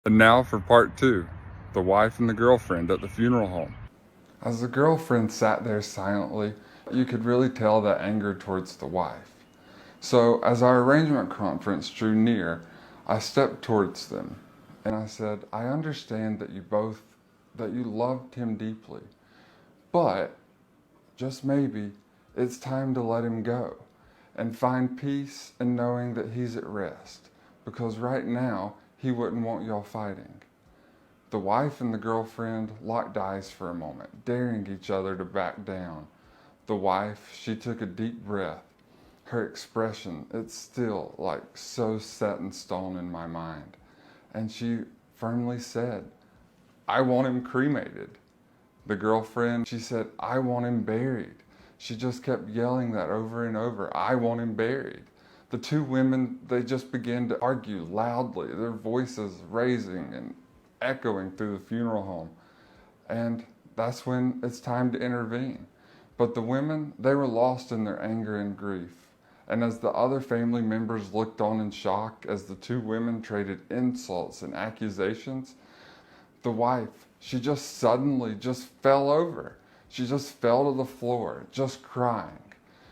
And now for part two, the wife and the girlfriend at the funeral home. As the girlfriend sat there silently, you could really tell that anger towards the wife. So as our arrangement conference drew near, I stepped towards them and I said, I understand that you loved him deeply, but just maybe it's time to let him go and find peace in knowing that he's at rest, because right now he wouldn't want y'all fighting. The wife and the girlfriend locked eyes for a moment, daring each other to back down. The wife, she took a deep breath. Her expression, it's still like so set in stone in my mind. And she firmly said, I want him cremated. The girlfriend, she said, I want him buried. She just kept yelling that over and over, I want him buried. The two women, they just began to argue loudly, their voices raising and echoing through the funeral home. And that's when it's time to intervene. But the women, they were lost in their anger and grief. And as the other family members looked on in shock as the two women traded insults and accusations, the wife, she just suddenly just fell over. She just fell to the floor, just crying.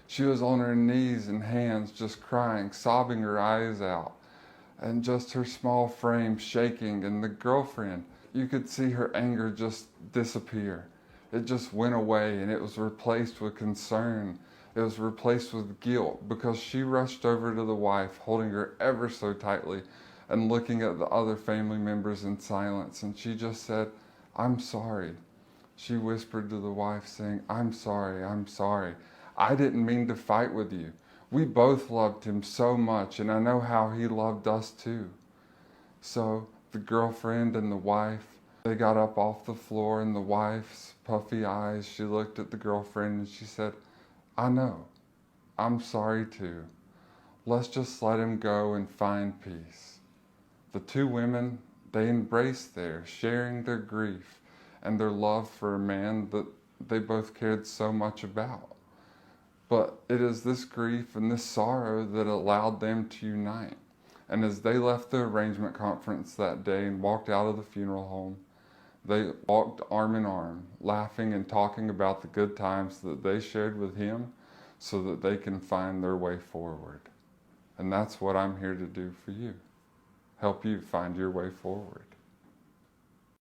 She was on her knees and hands, just crying, sobbing her eyes out, and just her small frame shaking. And the girlfriend, you could see her anger just disappear. It just went away and it was replaced with concern. It was replaced with guilt, because she rushed over to the wife, holding her ever so tightly and looking at the other family members in silence. And she just said, I'm sorry. She whispered to the wife, saying, I'm sorry, I'm sorry. I didn't mean to fight with you. We both loved him so much, and I know how he loved us too. So the girlfriend and the wife, they got up off the floor, and the wife's puffy eyes, she looked at the girlfriend and she said, I know. I'm sorry too. Let's just let him go and find peace. The two women, they embraced there, sharing their grief and their love for a man that they both cared so much about. But it is this grief and this sorrow that allowed them to unite. And as they left the arrangement conference that day and walked out of the funeral home, they walked arm in arm, laughing and talking about the good times that they shared with him so that they can find their way forward. And that's what I'm here to do for you. Help you find your way forward.